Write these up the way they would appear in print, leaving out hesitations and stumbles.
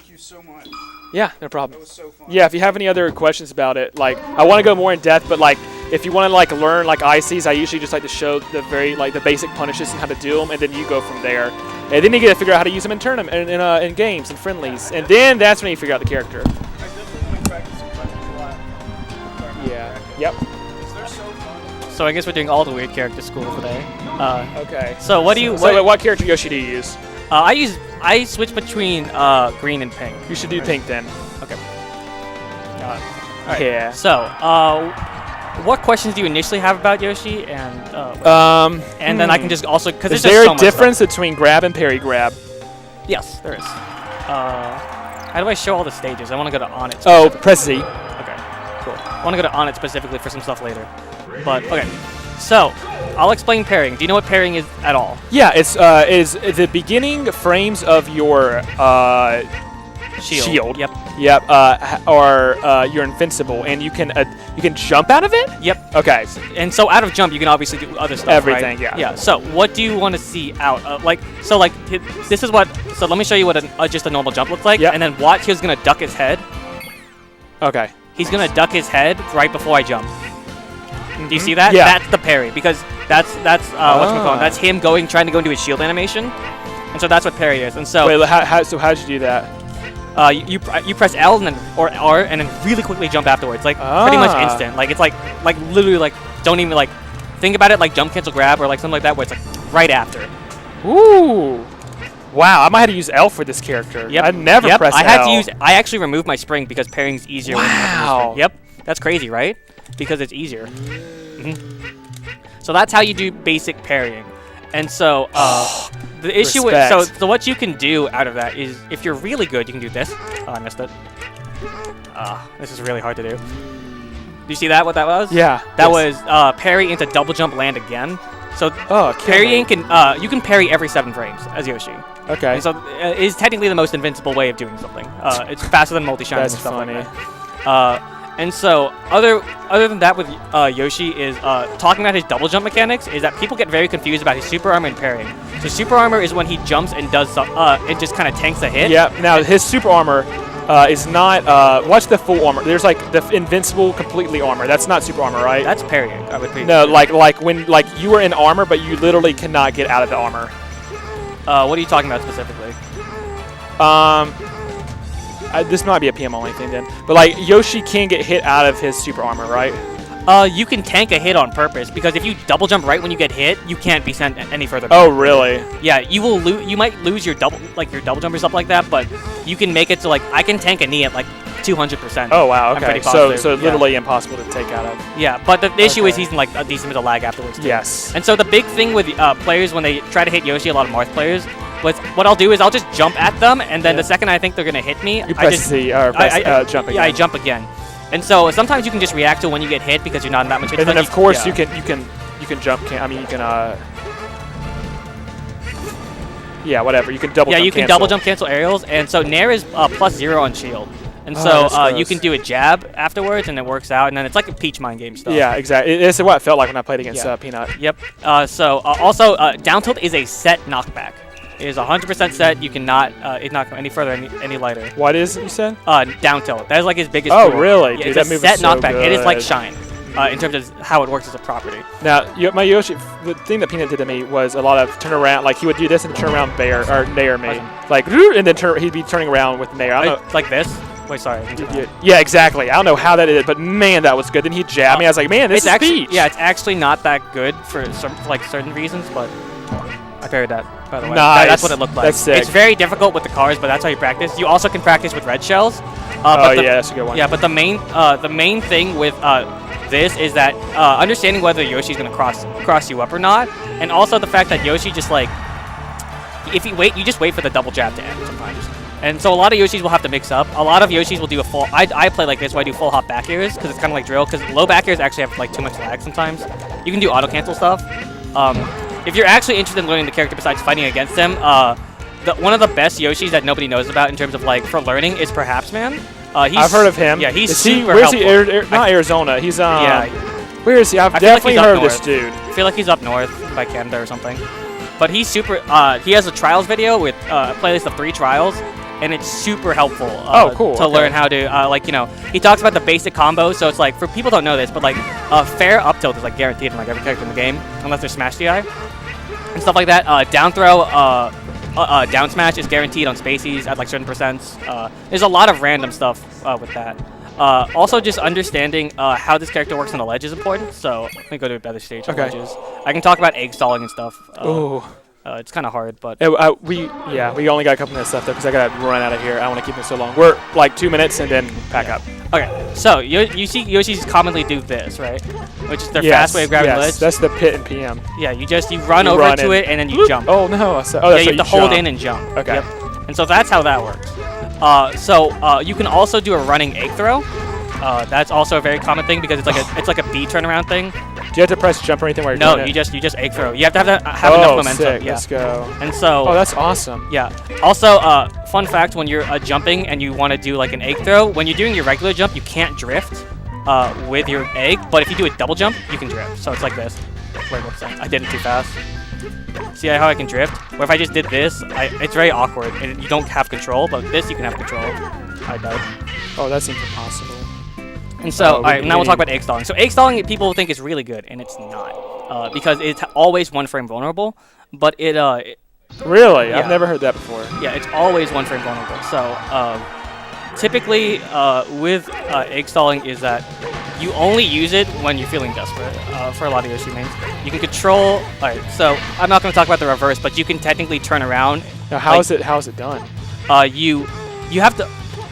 Thank you so much. Yeah, no problem. That was so fun. Yeah, if you have any other questions about it, like I want to go more in depth, but like if you want to like learn like ICs, I usually just like to show the the basic punishes and how to do them, and then you go from there. And then you get to figure out how to use them in tournament, in games and friendlies, and then that's when you figure out the character. I definitely practice some questions a lot. Yeah. Yep. They're so fun. So I guess we're doing all the weird character school today. Okay. So what do you? So what character Yoshi do you use? I switch between green and pink. You should do pink then. Okay. All right. Yeah. So what questions do you initially have about Yoshi, and then I can just also because is there a difference between grab and parry grab? Yes, there is. How do I show all the stages? I want to go to on it. Oh, press Z. Okay, cool. I want to go to on it specifically for some stuff later. But okay, so I'll explain parrying. Do you know what parrying is at all? Yeah, it's the beginning frames of your shield. Yep. Yep. Or you're invincible, and you can jump out of it. Yep. Okay. And so out of jump, you can obviously do other stuff. Everything. Right? Yeah. Yeah. So what do you want to see out? This is what. So let me show you what just a normal jump looks like. Yep. And then watch. He's gonna duck his head. Okay. He's gonna duck his head right before I jump. Do you see that? Yeah. That's the parry because that's whatchamacallit. That's him trying to go into his shield animation, and so that's what parry is. And so wait, how'd you do that? you press L and then or R and then really quickly jump afterwards, like pretty much instant. Like it's like literally like don't even like think about it like jump cancel grab or like something like that where it's like right after. Ooh. Wow, I might have to use L for this character. Yep. I never pressed I had L. to use. I actually removed my spring because parrying's easier. Wow. When you have to use spring. Yep. That's crazy, right? Because it's easier. So that's how you do basic parrying. And so the issue with so what you can do out of that is if you're really good, you can do this. Oh, I missed it. This is really hard to do. Do you see that? What that was? Yeah. That was parry into double jump land again. So parrying can you can parry every 7 frames as Yoshi. Okay. And so is technically the most invincible way of doing something. It's faster than multi-shining and stuff funny. like that. And so other than that with Yoshi is talking about his double jump mechanics is that people get very confused about his super armor and parrying. So super armor is when he jumps and does it just kind of tanks a hit. Yeah. Now his super armor is not. Watch the full armor. There's like the invincible completely armor. That's not super armor, right? That's parrying. I would. No, like when you are in armor, but you literally cannot get out of the armor. What are you talking about specifically? This might be a PM only thing then, but like Yoshi can get hit out of his super armor, right? You can tank a hit on purpose because if you double jump right when you get hit, you can't be sent any further back. Oh, really? Yeah, you will lose. You might lose your double jump or stuff like that, but you can make it to like I can tank a knee at like 200%. Oh wow, okay. So yeah. literally impossible to take out of. Yeah, but the issue is he's in like a decent bit of lag afterwards too. Yes. And so the big thing with players when they try to hit Yoshi, a lot of Marth players, what I'll do is I'll just jump at them, and then the second I think they're gonna hit me, you press Z or press jump again. Yeah, I jump again. And so sometimes you can just react to when you get hit because you're not in that much hit. And then of course you can jump. I mean you can yeah, whatever. You can double. Yeah, jump you can cancel. double jump cancel aerials, and so Nair is +0 on shield. And so you can do a jab afterwards, and it works out. And then it's like a Peach mind game stuff. Yeah, exactly. It's what it felt like when I played against Peanut. Yep. Also, down tilt is a set knockback. It is 100% set. You cannot it not go any further, any lighter. What is it you said? Down tilt. That is like his biggest. Oh, tool. really? Yeah, Dude, it's that a move set is so knockback. good. It is like Shine. In terms of how it works as a property. Now, my Yoshi, the thing that Peanut did to me was a lot of turn around. Like he would do this and turn around Nair me, like, and then he'd be turning around with Nair. I don't know. Like this. Wait, sorry. Yeah, exactly. I don't know how that is, but man, that was good. Then he jabbed me. I was like, man, this is actually, Peach. Yeah, it's actually not that good for certain reasons, but I parried that, by the way. Nice. That's what it looked like. That's sick. It's very difficult with the cars, but that's how you practice. You also can practice with red shells. Yeah, that's a good one. Yeah, but the main thing with this is that understanding whether Yoshi's gonna cross you up or not, and also the fact that Yoshi just like if you wait, you just wait for the double jab to end sometimes. And so a lot of Yoshis will have to mix up. A lot of Yoshis will do a full. I play like this where I do full hop back airs because it's kind of like drill. Because low back airs actually have like too much lag sometimes. You can do auto cancel stuff. If you're actually interested in learning the character besides fighting against them, one of the best Yoshis that nobody knows about in terms of like for learning is Perhaps Man. I've heard of him. Yeah, he's super helpful. Where's he? Not Arizona. He's yeah. Where is he? I've definitely heard of this dude. I feel like he's up north by Canada or something. But he's super. He has a trials video with a playlist of 3 trials, and it's super helpful. Cool. To learn how to like he talks about the basic combos. So it's like for people who don't know this, but like fair up tilt is like guaranteed in like every character in the game unless they're smash DI and stuff like that. Down throw, down smash is guaranteed on spacies at like certain percents. There's a lot of random stuff with that. Also, just understanding how this character works on the ledge is important. So let me go to a better stage on ledges. I can talk about egg stalling and stuff. It's kind of hard, but we only got a couple minutes left though because I gotta run out of here. I don't want to keep it so long. We're like 2 minutes and then pack up. Okay, so you see Yoshis commonly do this, right? Which is their fast way of grabbing the ledge. That's the pit and PM. Yeah, you run over to it and then you jump. Oh no! You have to hold in and jump. Okay. Yep. And so that's how that works. You can also do a running egg throw. That's also a very common thing because it's like a B turnaround thing. Do you have to press jump or anything while you're doing it? No, you just egg throw. You have to have enough momentum. Sick. Yeah. Let's go. And so. Oh, that's awesome. Yeah. Also, fun fact: when you're jumping and you want to do like an egg throw, when you're doing your regular jump, you can't drift with your egg. But if you do a double jump, you can drift. So it's like this. Wait, what's that? I did it too fast. See how I can drift? Or if I just did this, it's very awkward. And you don't have control, but this you can have control. I died. Oh, that seems impossible. And so, alright, now we'll talk about egg stalling. So egg stalling, people think is really good, and it's not. Because it's always one frame vulnerable, but Really? Yeah. I've never heard that before. Yeah, it's always one frame vulnerable. So, typically, with egg stalling is that you only use it when you're feeling desperate for a lot of Yoshi mains. You can control... Alright, so I'm not going to talk about the reverse, but you can technically turn around. Now, how is it done? You have to...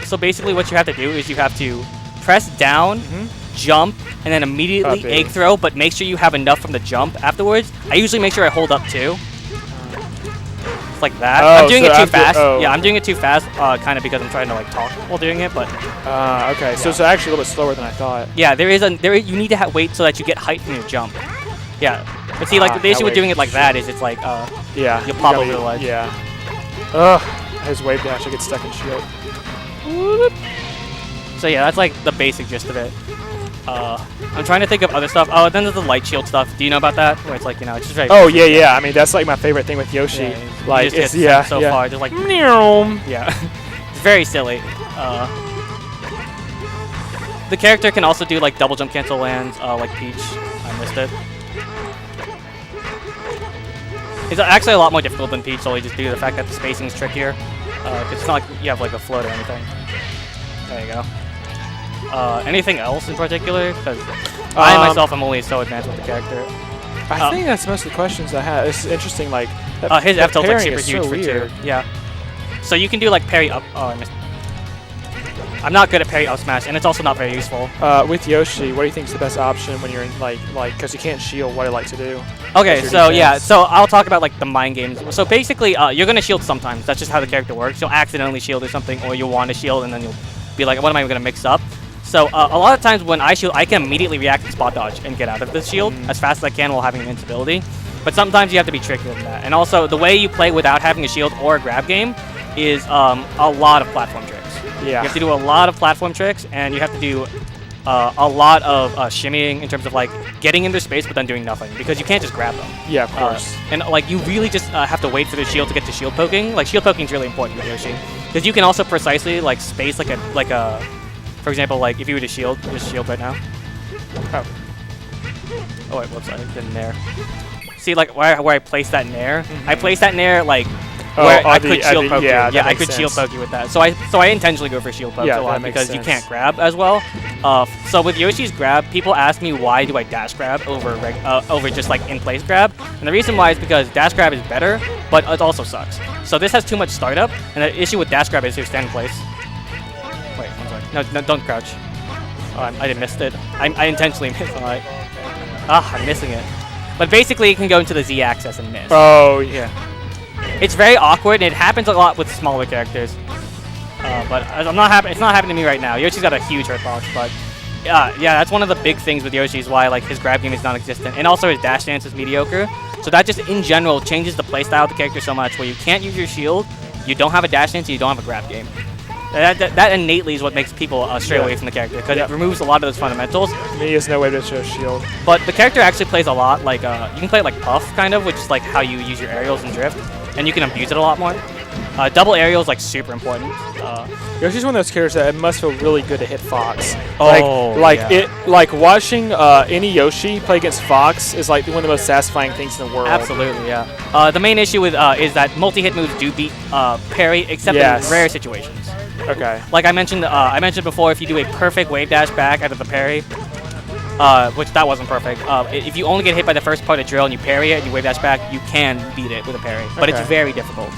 So basically what you have to do is you have to press down, jump, and then immediately egg throw, but make sure you have enough from the jump afterwards. I usually make sure I hold up too. It's like that. I'm doing it too fast. Yeah, I'm doing it too fast, kind of because I'm trying to like talk while doing it, but... okay, so it's actually a little bit slower than I thought. Yeah, you need to wait so that you get height from your jump. Yeah, but see, like the issue with doing it like that is it's like, you'll pop over the ledge. Yeah. Ugh, his wave dash, I get stuck in shield. So yeah, that's like the basic gist of it. I'm trying to think of other stuff. Oh, then there's the light shield stuff. Do you know about that? Where it's like, it's just very... Oh, yeah. I mean, that's like my favorite thing with Yoshi. Yeah, like, it's so far. Just like... Yeah. It's very silly. The character can also do like double jump cancel lands, like Peach. I missed it. It's actually a lot more difficult than Peach, solely just due to the fact that the spacing is trickier. Cause it's not like you have like a float or anything. There you go. Anything else in particular? Because I myself am only so advanced with the character. I think that's most of the questions I had. It's interesting, like his F tilt's like super huge so for weird. 2. Yeah. So you can do like parry up. Oh, I missed. I'm not good at parry up smash, and it's also not very useful. With Yoshi, what do you think is the best option when you're in like because you can't shield? What I like to do. Okay, so so I'll talk about like the mind games. So basically, you're gonna shield sometimes. That's just how the character works. You'll accidentally shield or something, or you'll want to shield, and then you'll be like, what am I gonna mix up? So a lot of times when I shield, I can immediately react and spot dodge and get out of the shield as fast as I can while having invincibility. But sometimes you have to be trickier than that. And also, the way you play without having a shield or a grab game is a lot of platform tricks. Yeah. You have to do a lot of platform tricks, and you have to do a lot of shimmying in terms of like getting into space but then doing nothing because you can't just grab them. Yeah, of course. And like you really just have to wait for the shield to get to shield poking. Like shield poking is really important with Yoshi because you can also precisely like space like a for example, like if you were to shield, just shield right now. Oh wait, whoops, I didn't nair. See like where I placed that nair? I placed that nair like where I could shield poke you. Yeah, I could shield poke you with that. So I intentionally go for shield poke a lot because you can't grab as well. So with Yoshi's grab, people ask me why do I dash grab over just like in place grab, and the reason why is because dash grab is better, but it also sucks. So this has too much startup, and the issue with dash grab is you stand in place. Wait, one second. No, don't crouch. Oh, I didn't miss it. I intentionally missed. Alright. I'm missing it. But basically, you can go into the Z axis and miss. Oh yeah. It's very awkward, and it happens a lot with smaller characters. But it's not happening to me right now. Yoshi's got a huge hitbox, but yeah, that's one of the big things with Yoshi is why like his grab game is non-existent, and also his dash dance is mediocre. So that just in general changes the playstyle of the character so much, where you can't use your shield, you don't have a dash dance, and you don't have a grab game. That innately is what makes people stray away from the character because it removes a lot of those fundamentals. Me is no way to show shield. But the character actually plays a lot like you can play it like Puff kind of, which is like how you use your aerials and drift, and you can abuse it a lot more. Double aerial is like super important. Yoshi's one of those characters that it must feel really good to hit Fox. Oh, Like watching any Yoshi play against Fox is like one of the most satisfying things in the world. Absolutely, yeah. The main issue with is that multi-hit moves do beat parry, except in rare situations. Okay. Like I mentioned before, if you do a perfect wave dash back out of the parry, which that wasn't perfect. If you only get hit by the first part of drill and you parry it and you wave dash back, you can beat it with a parry, but it's very difficult.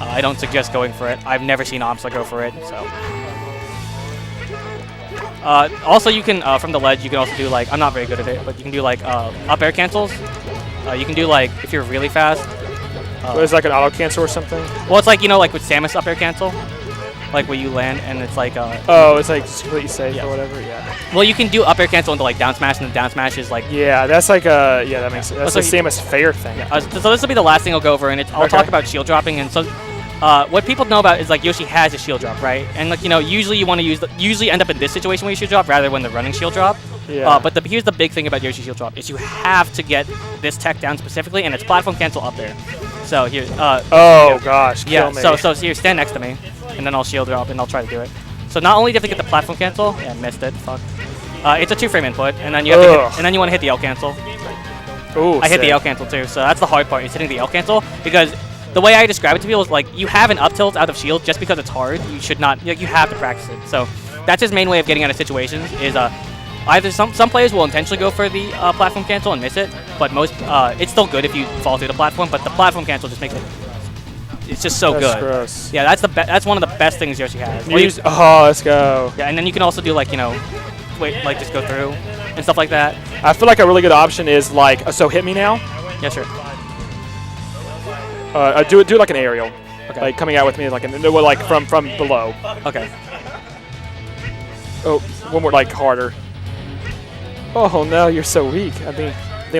I don't suggest going for it. I've never seen Amsa go for it. So. Also, you can from the ledge. You can also do like I'm not very good at it, but you can do like up air cancels. You can do like if you're really fast. It's like an auto cancel or something. Well, it's like like with Samus up air cancel. Like where you land and it's like it's like just completely safe or whatever. Yeah. Well, you can do up air cancel into like down smash, and the down smash is like that's like that makes sense. That's the Samus fair thing. Yeah. So this will be the last thing I'll go over, and I'll talk about shield dropping. And so what people know about is like Yoshi has a shield drop, right? And like usually you want to usually end up in this situation where you shield drop rather than the running shield drop. Yeah. But here's the big thing about Yoshi shield drop is you have to get this tech down specifically, and it's platform cancel up there. So here. Gosh. Kill me. So here, stand next to me. And then I'll shield drop, and I'll try to do it. So not only do you have to get the platform cancel, missed it. Fuck. It's a 2-frame input, and then you have to and then you want to hit the L cancel. Ooh, I hit the L cancel too, so that's the hard part. Is hitting the L cancel because the way I describe it to people is like you have an up tilt out of shield just because it's hard. You should not. You have to practice it. So that's his main way of getting out of situations. Is either some players will intentionally go for the platform cancel and miss it, but most it's still good if you fall through the platform. But the platform cancel just makes it. It's just so good. Gross. Yeah, that's one of the best things Yoshi has. Let's go. Yeah, and then you can also do like just go through and stuff like that. I feel like a really good option is like so hit me now. Yeah, sure. Do like an aerial. Okay. Like coming out with me like from below. Okay. Oh, one more like harder. Oh no, you're so weak. I think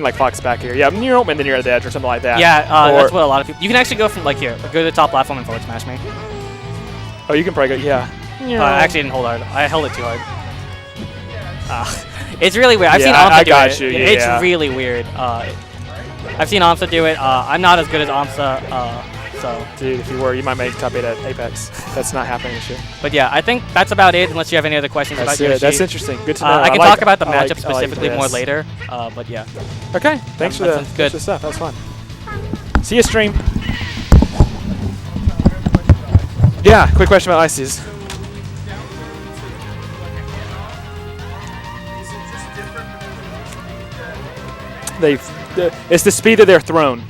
like Fox back here. Yeah, and then you're at the edge or something like that. Yeah, that's what a lot of people. You can actually go from like here, go to the top platform and forward smash me. Oh, you can probably go. Yeah. I actually didn't hold hard. I held it too hard. It's really weird. I've seen Amsa do it. It's really weird. I've seen Amsa do it. I'm not as good as Amsa. So. Dude, if you were, you might make top 8 at Apex. That's not happening this year. But yeah, I think that's about it. Unless you have any other questions about Yoshi. That's interesting. Good to know. I can talk about the matchup specifically more later. But yeah. Okay. Thanks for the stuff. That was fun. See you stream. Yeah. Quick question about ICs. It's the speed that they're thrown.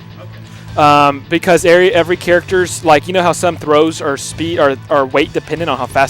Because every character's like how some throws are speed or weight dependent on how fast